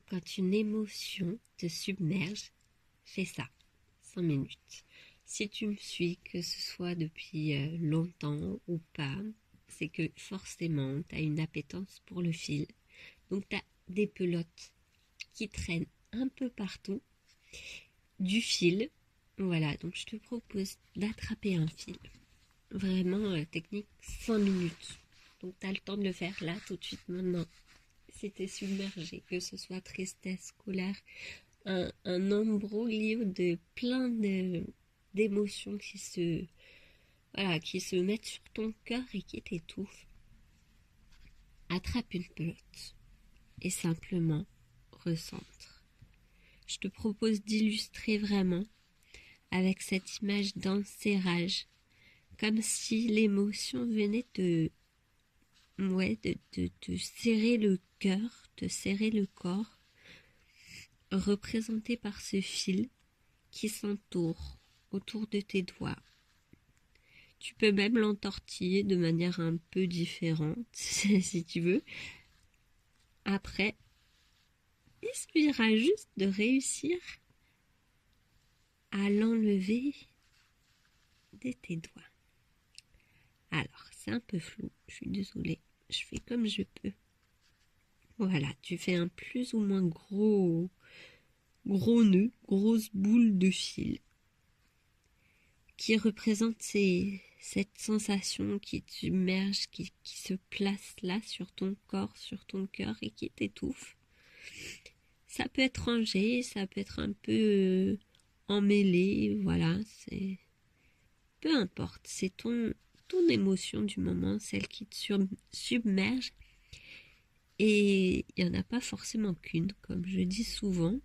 Quand une émotion te submerge, fais ça, 5 minutes. Si tu me suis, que ce soit depuis longtemps ou pas, c'est que forcément, tu as une appétence pour le fil. Donc, tu as des pelotes qui traînent un peu partout, du fil. Voilà, donc je te propose d'attraper un fil. Vraiment, technique 5 minutes. Donc, tu as le temps de le faire là, tout de suite, maintenant. Si t'es submergé, que ce soit tristesse, colère, un imbroglio de plein d'émotions qui se mettent sur ton cœur et qui t'étouffent. Attrape une pelote et simplement recentre. Je te propose d'illustrer vraiment avec cette image d'enserrage, comme si l'émotion venait de te serrer le cœur, te serrer le corps, représenté par ce fil qui s'entoure autour de tes doigts. Tu peux même l'entortiller de manière un peu différente, si tu veux. Après, il suffira juste de réussir à l'enlever de tes doigts. Alors, c'est un peu flou, je suis désolée. Je fais comme je peux. Voilà, tu fais un plus ou moins gros nœud, grosse boule de fil qui représente cette sensation qui te submerge, qui se place là sur ton corps, sur ton cœur et qui t'étouffe. Ça peut être rangé, ça peut être un peu emmêlé, voilà, c'est peu importe, c'est ton émotion du moment, celle qui te submerge. Et il n'y en a pas forcément qu'une, comme je dis souvent.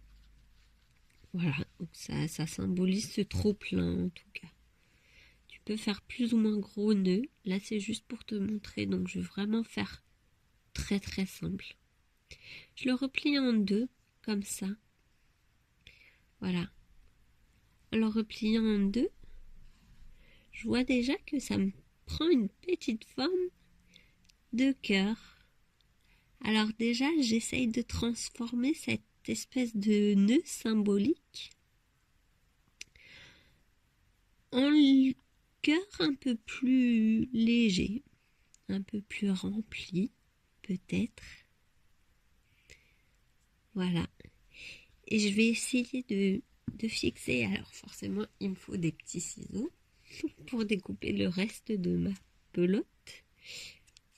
Voilà, donc ça symbolise ce trop-plein en tout cas. Tu peux faire plus ou moins gros nœud. Là, c'est juste pour te montrer, donc je vais vraiment faire très très simple. Je le replie en deux, comme ça. Voilà. En le repliant en deux, je vois déjà que ça me prend une petite forme de cœur. Alors déjà, j'essaye de transformer cette espèce de nœud symbolique en cœur un peu plus léger, un peu plus rempli, peut-être. Voilà. Et je vais essayer de fixer. Alors forcément, il me faut des petits ciseaux pour découper le reste de ma pelote.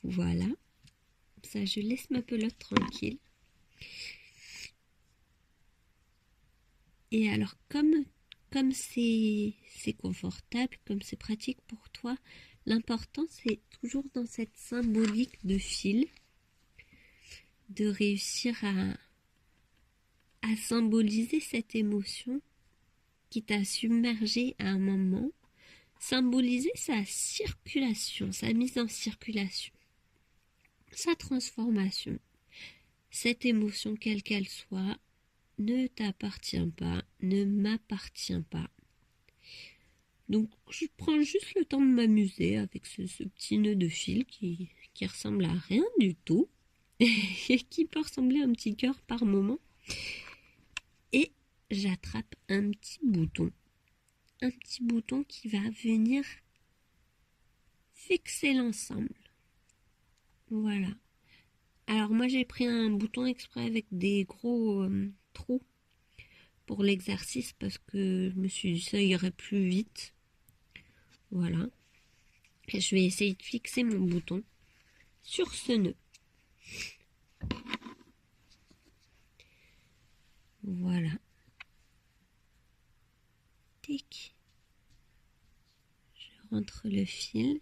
Voilà. Ça, je laisse ma pelote tranquille. Et alors, comme c'est confortable, comme c'est pratique pour toi, l'important, c'est toujours dans cette symbolique de fil, de réussir à symboliser cette émotion qui t'a submergé à un moment, symboliser sa circulation, sa mise en circulation, sa transformation. Cette émotion, quelle qu'elle soit, ne t'appartient pas, ne m'appartient pas. Donc je prends juste le temps de m'amuser avec ce petit nœud de fil qui ressemble à rien du tout et qui peut ressembler à un petit cœur par moment. Et j'attrape un petit bouton qui va venir fixer l'ensemble. Voilà. Alors moi j'ai pris un bouton exprès avec des gros trous pour l'exercice parce que je me suis dit ça irait plus vite. Voilà. Et je vais essayer de fixer mon bouton sur ce nœud. Voilà. Tic. Je rentre le fil.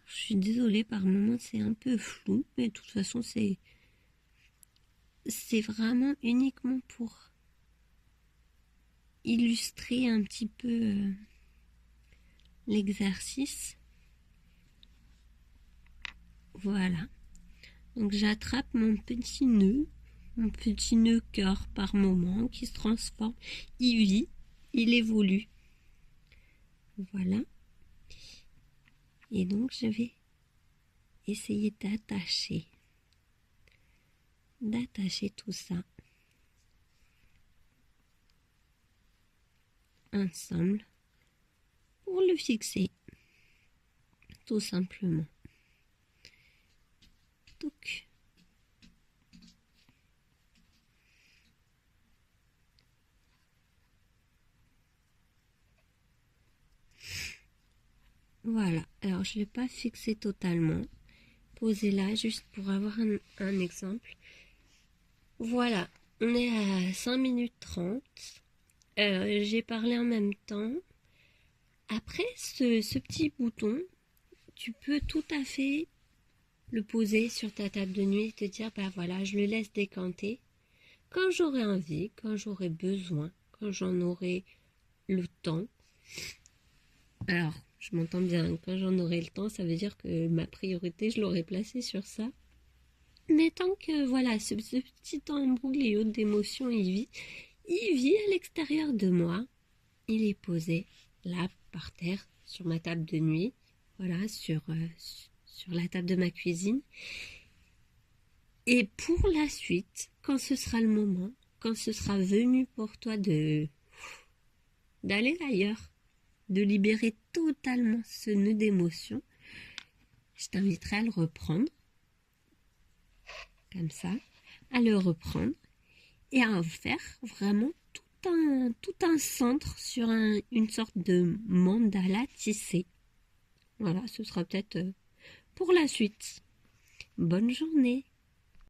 Je suis désolée, par moments c'est un peu flou, mais de toute façon c'est vraiment uniquement pour illustrer un petit peu l'exercice. Voilà. Donc j'attrape mon petit nœud cœur par moment qui se transforme. Il vit, il évolue. Voilà. Et donc je vais essayer d'attacher tout ça ensemble pour le fixer, tout simplement. Donc, voilà, alors je ne l'ai pas fixé totalement. Posé là, juste pour avoir un exemple. Voilà, on est à 5 minutes 30. J'ai parlé en même temps. Après, ce petit bouton, tu peux tout à fait le poser sur ta table de nuit et te dire, bah voilà, je le laisse décanter. Quand j'aurai envie, quand j'aurai besoin, quand j'en aurai le temps. Alors, je m'entends bien, quand j'en aurai le temps, ça veut dire que ma priorité, je l'aurai placée sur ça. Mais tant que, voilà, ce petit embrouillo d'émotions, il vit à l'extérieur de moi. Il est posé, là, par terre, sur ma table de nuit. Voilà, sur la table de ma cuisine. Et pour la suite, quand ce sera le moment, quand ce sera venu pour toi d'aller ailleurs, de libérer totalement ce nœud d'émotion, je t'inviterai à le reprendre, comme ça, à le reprendre et à en faire vraiment tout un centre sur une sorte de mandala tissé. Voilà, ce sera peut-être pour la suite. Bonne journée!